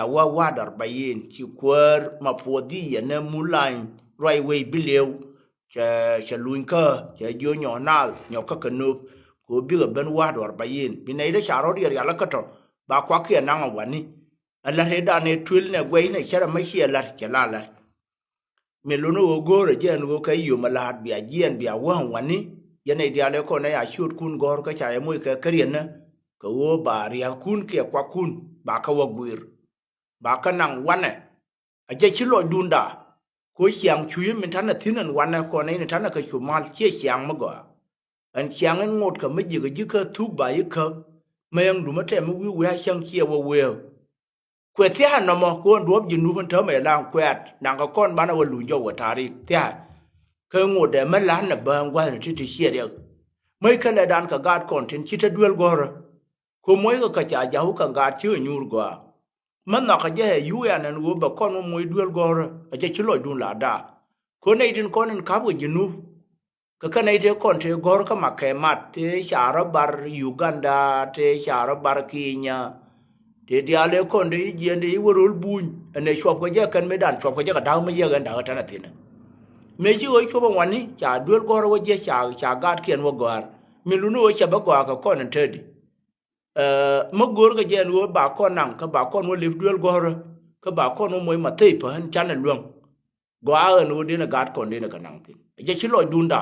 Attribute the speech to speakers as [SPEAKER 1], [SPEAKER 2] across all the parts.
[SPEAKER 1] wa wadar bayin ci kwar mapodi ya na mulan right way bilew cha luinka cha jo nyonal nyoka kanup ko biga ben wadar bayin binai da charo ya la kato ba kwa ke na wani Allah he da ne twil ne gwai ne chara mashi la kelala melono ogore jen go kai yo malad bia jen bia wani yana dia le ko na ya shut kun gor ka cha mu ka karien na ko wo ba ria kun ke kwa kun ba ka wagwir ba ka nang wane a je chilo dunda ko xiang chuyi min tan thinan wane ko ne tan ka chumal che xiang ma go an xiang en ngot ka me ji ka tu ba yi ka mayang du mate mu wi wa xiang chia wo we kwet ya no mo ko ndob ji nu fan me lang kwet nang ka kon bana wa lu jo wa tari tia ka ngot de me lan na ba ngwa ti ti xie de mai ka le dan ka gad kon tin chi ta duel gor ko moy ka cha ja hu ka gad chi nyur go man na ka je yu ya nan go ba kon mo moy duel gor a je chi lo dun la da ko nei din kon ka bu ji nu ka nei te kon te gor ka ma ke mat te shara bar Uganda te shara bar Kenya te dia le kon de je de worol buñ ane shop ko je kan me dan shop ko je ka daw me je ga da ta na tin me ji o shop wani cha duel gor wo je cha gad ken wo gor mi lu no cha ba gor ka kon te di ma gor ga je wo ba kon nan ka ba kon wo le duel gor ka ba kon mo ma te pa han chan na luong go a no de na gad kon de na ka nan tin je chi lo dunda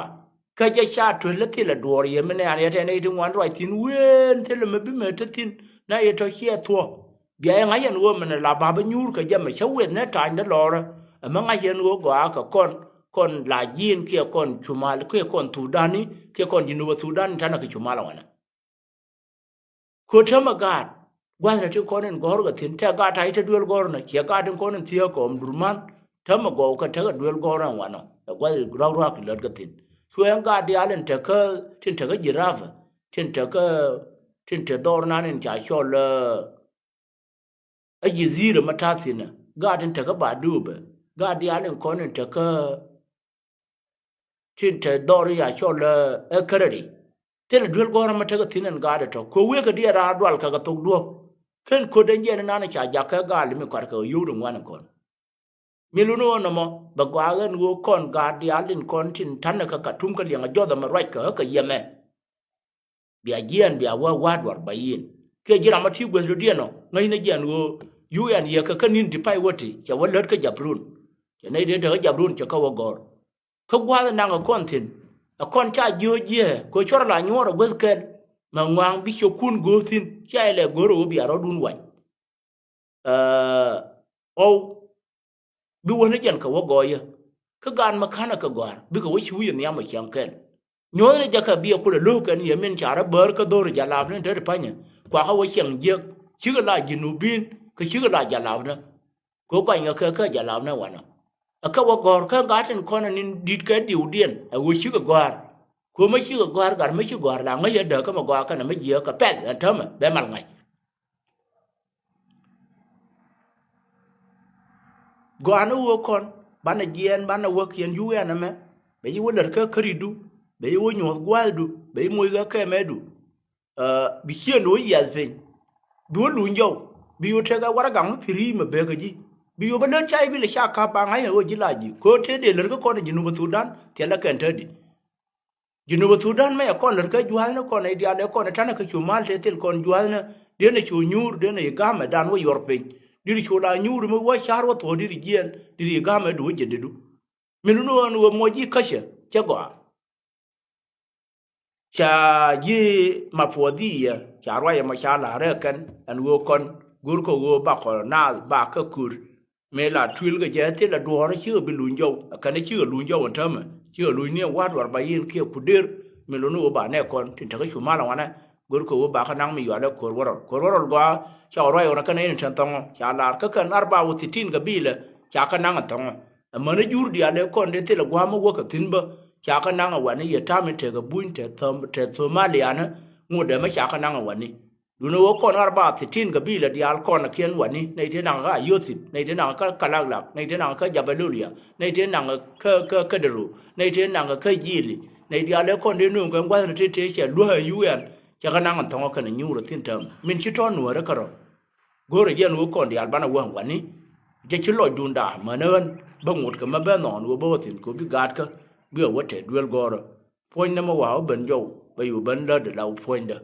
[SPEAKER 1] ka je sha tu le ti la dor ye me ne ya te ne tin wan roi tin wen te le me bi me te tin na ye to chia thua bia nga yen wo me la ba ba nyur ka je me sha wen na ta na lo ra ma nga yen wo go a ka kon la yin ke kon chumal ke kon tu dani ke kon jinu wa tu dan ta na ke chumala wana ko ta ma gad gwa na ti kon en gor ga tin ta ga ta ita duel gor na ke ga din kon en tiya ko durman ta ma go ka ta ga duel gor an wana gwa gra gra ki lat ga tin so en ga di alen ta ka tin ta ga jirafa tin ta dor na nen cha chol a jizira matathina ga din ta ga ba dube ga di alen kon en ta ka tin ta dor ya chol a karari tin duel gor ma ta ga tin en ga da to ko we ga di ra dwal ka ga to do ken ko den je na na cha ja ka ga li mi kwar ka yu dum wan kon miluno no mo ba gwa gan go kon ga di alin kon tin tan ka ka tum ka lianga joda ma right ka yeme bia gian bia wa wad war bayin ke jira ma ti gwe di no ngai na gian go yu yan ye ka kanin ti pai woti cha wa lot ka jabrun cha nei de ka jabrun cha ka wa gor ka gwa na nga kon tin a kon cha jo je ko chora la nyora gwe ke ma ngwang bi cho kun go tin cha ele goro bia ro dun wan o bi woni jan ka wogo ya ka gan makana ka gwar bi ka wishi wiyan ya ma kyankel nyone jaka bi ko le lokan ya men chara bar ka dor jalab ne de panya kwa ha wishan je kiga la jinubin ka kiga la jalab na ko kwa nya ka jalab na wana aka wogor ka gaten kona nin dit ka diudien a wishi ka gwar ko ma shi ka gwar gar ma shi gwar la ngai ya da ka ma gwa ka na ma je ka pet an tama be mal ngai go anu wo kon bana jien bana wo kien yu ya na me be yi wo ler ka kridu be yi wo nyo gwaldu be yi mo ga ka medu bi hien wo ya fen bi wo lu njo bi wo te ga wara ga mu piri me be ga ji bi wo bana chai bi le sha ka pa ngai wo ji la ji ko te de ler ka ko de jinu Sudan te la kan te di jinu Sudan me ya kon ler ka jual na kon ai dia le kon ta na ka chu mal te tel kon jual na de na chu nyur de na ga me dan wo yor pe diri chola nyuru mo wa charwa to diri gien diri ga me do jede du minuno an wo moji kasha chagwa cha ji mafodiya charwa ya mashala rekan an wo kon gur ko wo ba ko na ba ka kur me la twil ga je te la do ra chi bi lunjo ka ne chi lunjo on tama chi lunni wa war ba yin ke kudir minuno ba ne kon tin ta ka chuma la wana gur ko wo ba ka nang mi yo da ko woro gwa cha ro yo na ka ne tan tong cha la ka kan arba wo titin ga bile cha ka nang tong ma ne jur dia le kon de te la gwa mo wo ka tin ba cha ka nang wa ne ye ta mi te ga bun te thom te Somalia na ngo de ma cha ka nang wa ni du no wo kon arba titin ga bile dia al kon na kien wa ni ne te nang ga yosit ne te nang ka kalak ne te nang ka jabalulia ne te nang ka deru ne te nang ka jili ne dia le kon de nu ga ngwa te te che lu ha yu yan cha ka nang tong ka ne nyu ro tin tam min chi to nu ra ka ro gore yen wo kon di albana wan wani je ci lo dunda manen ba ngut ka ma ba non wo bo tin ko bi gat ka bi wo te duel gore point na ma wa ben jo ba yu ben da de law point da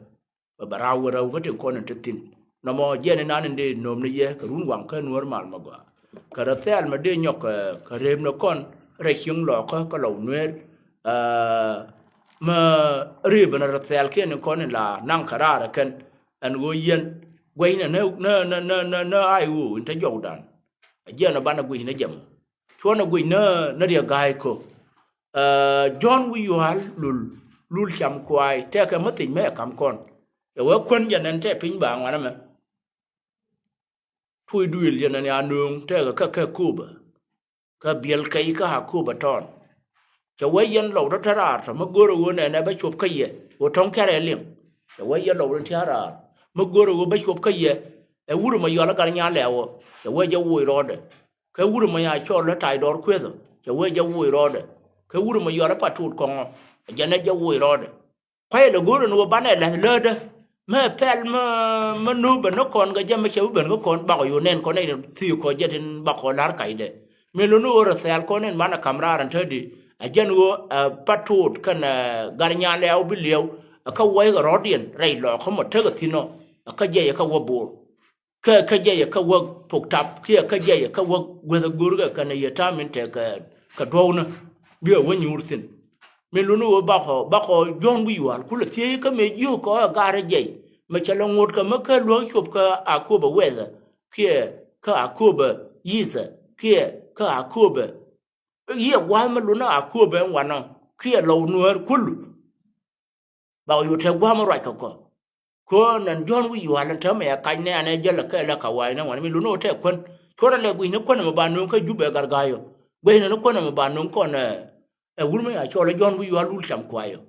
[SPEAKER 1] ba bara wo ra wo te kon te tin no mo je ne nan de nom ne ye ka run wan ka nuor mal ma gwa ka ra tel ma de nyok ka rem no kon re hyung lo ka lo nuer ma riba na ratsel ken kon la nang karara ken an go yen gwai na ai u ta jordan je na bana gwi na jam cho na gwi na dia gai ko john wi yuhal lul cham kwai te ka matin me kam kon e wa kon ya nan te pin ba ngana me thui duil ya nan ya nung te ka kuba ka biel kai ka ha kuba ton cho wei yen lo đó thara sa ma goro wo ne ba chop ka ye wo tong kare lim cho wei yen lo ro thara ma goro wo ba chop ka ye e wuru ma yo la gar nya lewo cho wei ja wo ro de ka wuru ma ya cho la tai dor kwezo cho wei ja wo ro de ka wuru ma yo la patut ko ja ne ja wo ro de kwai de goro no ba ne la le de me pel ma nu ba no kon ga ja ma che ben ko kon ba ko yo nen ko ne ti ko je tin ba ko lar kai de me lo no ro sel ko nen mana kamra ran thedi ajan wo patut kan garnya lew bi lew ka wai ga rodien rei lo ko mo te ga tino ka je ka wo bo ka je ka wo pok tap ka je ka wo gwe da gurga kan ya ta min te ka downa bi wo nyurtin me lu no ba ko jon bu yual kula tie ka me yu ko ga re je me chala ngot ka ma ka lo chup ka akuba weza ka akuba yiza ka akuba ye wa ma lu na akuba ben wana lo nuer kulu ba yu te gwa ma ra ka ko nan jon wi yual ta me ka ne ane jela ka la ka wa na wana me lu no te kon ko ra le bu ne kon ma ba no ka jube gargayo gwe na kon ma ba no kon e wurme ya cho le jon wi yual lu cham kwayo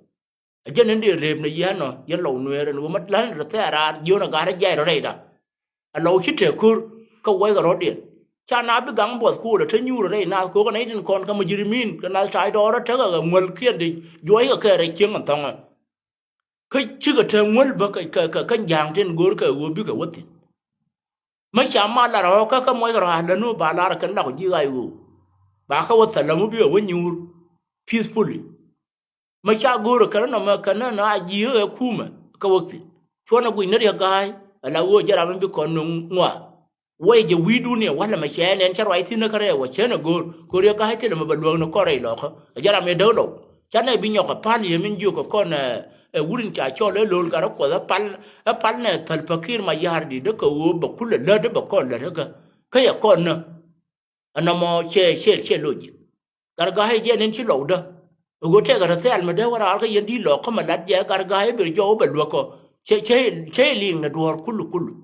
[SPEAKER 1] ajen ndi reb na yano ye lo nuer no mat lan ra ta ra yo na ga ra jai ra da a lo chite kur ka wai ga rodien cha na bi gang bot ku da tanyu re na ko ka nai tin kon ka mujrimin ka na sai do ra ta ga ngol kien di joi ga ka re king an tong ka chi ga ta ngol ba ka jang tin gor ka wo bi ka wati ma cha ma la ro ka mo ga ra la no ba la ra kan la ko ji ga yu ba ka wata la mu bi wo nyur peacefully ma cha gor ka na ma ka na ji ga kuma ka wati cho na gu ne ya ga la wo ja ra bi kon ngwa wai je widu ne wala ma shene en charwa itina kare wa chena gor ko re ka hite ma balwa no kore lo ko jara me dolo chana bi nyoka pali ye min ju ko kon wurin ka cho le lol gara ko da pal ne tal fakir ma yardi de ko wo ba kula la de ba ko la ga ka ya kon na ana mo che loji gar ga he je nen chi lo da go te ga ta al ma de wara ka yendi lo ko ma lat je gar ga he bi jo ba lo ko che ling na dor kulu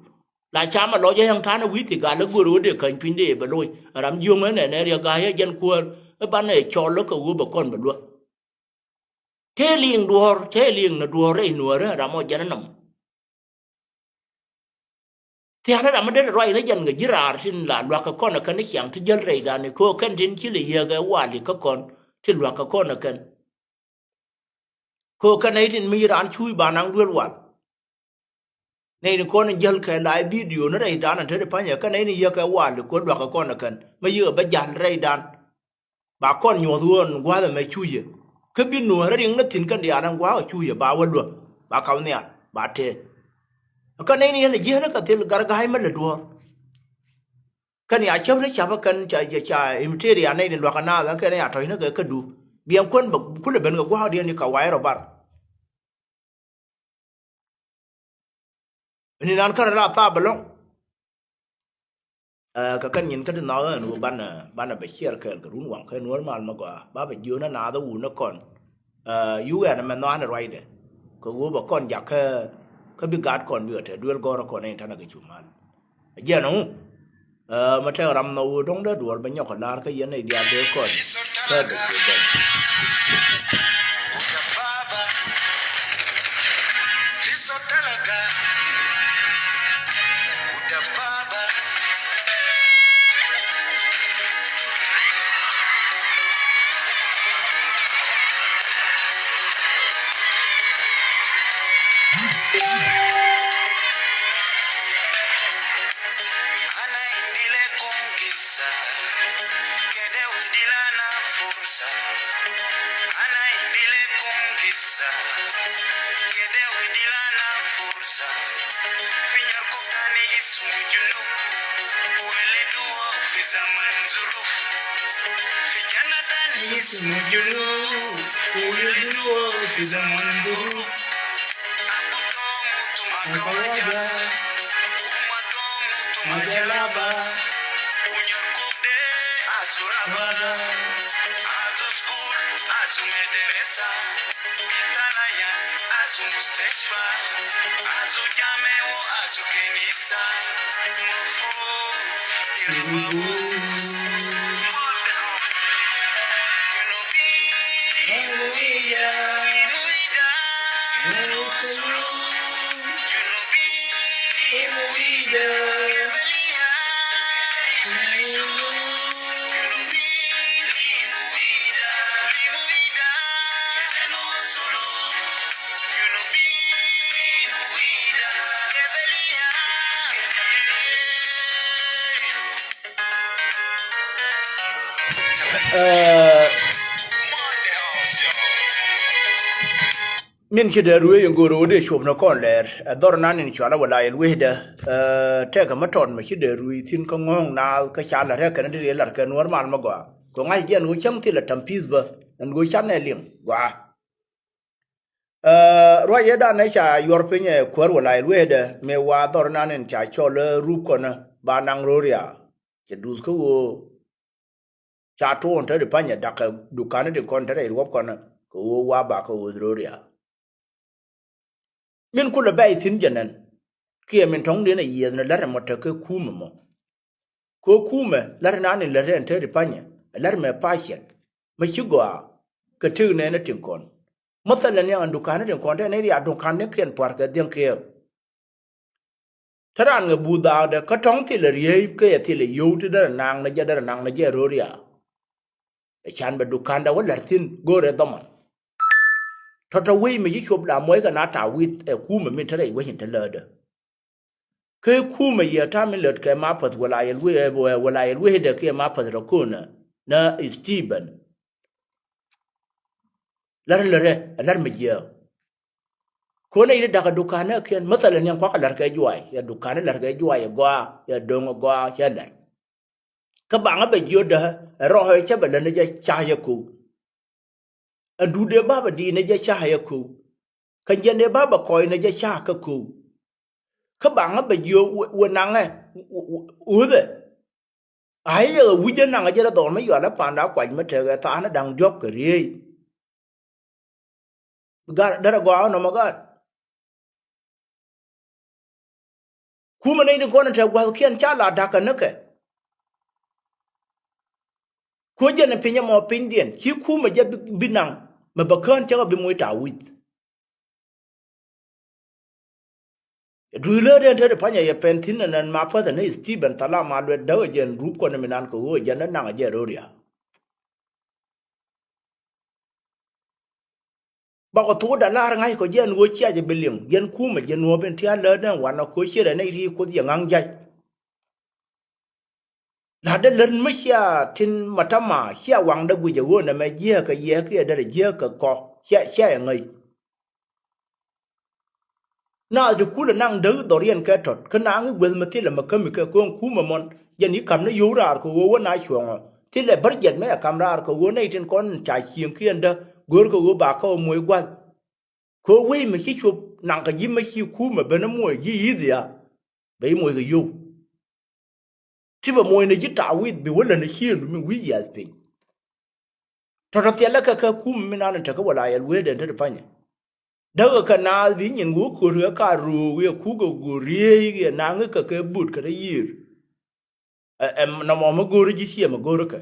[SPEAKER 1] la chama lo je yang thana wi ti ga la guru de kan pinde ba loy ram yung ne ria ga ya jen ko ba ne cho lo ko ba kon ba lo te ling na duor re nuor ra mo jan nam ti ana ra ma de roi na jan ga jirar sin la lo ka kon ka ne kyang ti jel re da ne ko kan tin chi le ye ga wa li ka kon ti lo ka kon kan ko kan ai tin mi ran chui ba nang duel wa nei ni kon jel ka lai video na rai dan te pa nya ka nei ni ye ka wa le ko lo ka kon kan ma ye ba jan rai dan ba kon nyo thuon gwa da me chu ye ka bi no ra ring na tin kan dia nan gwa chu ye ba wa lo ba ka ne ba te ka nei ni ye je na ka te gar ga hai ma le do kan ya chem ne cha ba kan cha imteria nei ni lo ka na la ka ne ya to ni ka du biam kon ba ku le ben ga gwa dia ni ka wa ro bar ni nan ka ra ta ba lo ka kan yin ka no no ban ba chier ka run wang ka no mal ma gwa ba ba yu na da u na kon yu ya na ma no an right de ko go ba kon ya ka bi gad kon bi te duel go ro kon en ta na ka chu mal je no ma te ram no dong da duol ba nya ko lar ka yen nei dia de kon ka de de Sumujulu, uyulidu, fizamandu. Makawaja, majalaba, unyakude, azurabada, azu school, azu mederesa, italaya, azu mustashfa, azu jameo, azu kenisa, mufu, irababu. min kida ruwe ngoro de shop na kon ler dor nan ni chala wala el wehda te ka maton ma kida ruwe tin ko ngong na ka chala re kan de lar ka normal ma gwa ko ngai gen wo chang ti la tampis ba ngo chan ne lim gwa ro ye da na cha yor pe nye kwar wala el wehda me wa dor nan ni cha chole ru ko na ba nang ro ria ke dus ko wo cha to on te de panya da ka dukane de kon te ro ko na ko wa ba ko ro ria min kula bai tin janan kiya min tong de na yiye na lar mota ke kuma mo ko kuma lar na ne lar ente de panya lar me passion ma shigwa ka tu ne na tin kon masalan ya andu kana tin kon ne ya dun kan ne ken par ka den ke taran ga buda da ka tong ti lar ye ke ya ti le yu ti da nang na ja da nang na je ro ria e chan ba du kan da wala tin gore daman Tota wi mi chụp la moy ga na ta wi e ku me min tare wi hin telada ke ku me ya ta min let ke ma pat wala yel wi de ke ma pat ro kuna na Steven lar me ya ko ne da ga dukana ke masalan yan kwa lar ke juai ya dukana lar ke juai gwa ya dong gwa ya lar ka ba nga be yo da ro he che ba le ne ja cha ya ku andu de baba di ne ja cha ya ku kan je ne baba koy ne ja cha ka ku ka bang ba yo wo nang e u de ai yo wu je nang je da do me yo la pa da kwa me te ga ta na dang job ka ri ga da go no ma ga ku ma ne ko na te gwa kien cha la da ka ne ke ko je ne pinya mo pin dien ki ku ma je binang ma ba kan cha bi mo ta wi Dule de ente de panya ye pentin nan ma pa ne Steven tala ma le da je rup ko ne minan ko wo je nan na je roria ba ko to da la ngai ko je wo chia je bilim yen ku ma je no ben tia le dan wa na ko shire ne ri ko je ngang jai la de len ma sia tin matama sia wang da gu je wo na me je ka ye ke da je ka ko sia ngai na ju kula nang de dorian ka tot kana ngi wel ma tile ma kam ka ko ku ma mon yani kam na yura ko wo na shwon tile bar jet me kam ra ko wo nei tin kon cha chieng kien da gor ko wo ba ko moy gwal ko we ma chi chup nang ka yim ma chi ku ma bana moy yi yidia be moy ga yu ti ba moy ne ji ta wi bi wala na chi ndu mi wi ya spin to to tele ka ku mi na ta ko wala ya we de ta fanya daga kanal bi nyin gu ku re ka ru we ku go gu rie ye na ngi ka ke but ka yir na mo ma gu ri ji sie ma gu ka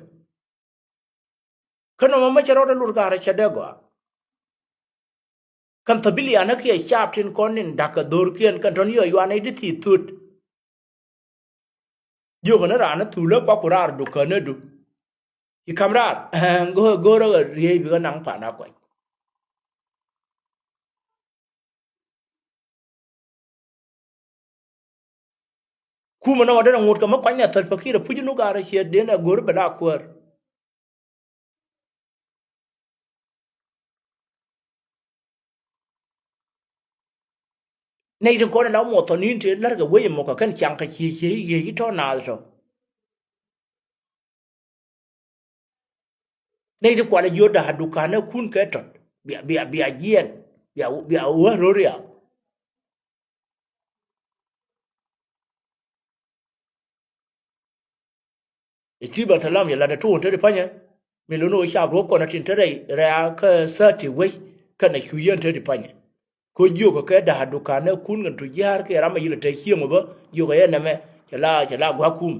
[SPEAKER 1] kana mo ma charo da lur ka ra cha de go kan tabili ana ke sharp tin konin da ka dor kien kan ton yo yo ana di ti tut yo kana ra na tu le pa ku ra du ka ne du ki kamrat go ro rie bi ga nang pa na ko kuma na wadana ngot ka makwanya tal pakira pujinu gara shi de na gor bala kwar nei din ko na mo to nin te lar ga we mo ka kan chang ka chi ye to na so nei de kwala yoda hadukana kun ketot bia yen bia wa roria itiba talam ya la da to te panya me lo no sha ro ko na tin tere ra ka sa ti we kana huyen te panya ko yo ko ka da hadukana kun ngan to yar ke rama yila te hiyo ba yo ga yana me chala gwa kum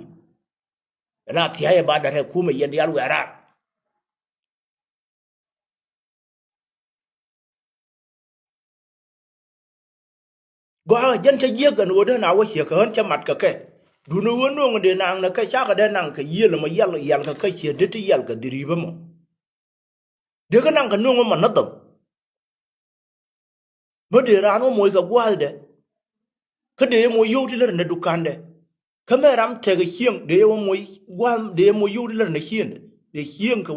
[SPEAKER 1] na tiya ya ba da re kuma yen yar wa ra gwa jan ta ye gan wo da na wo she ka han cha mat ka ke du no wo no de nang na ka cha ka da nang ka ye ma yal ka che de ti yal ka diri ba mo de ka nang ka no ma na dam mo de ra no mo ka gwa de ka de mo yo ti le na dukan de ka me ram te ga hieng de mo gwa de mo yo ti le na hien de hieng ka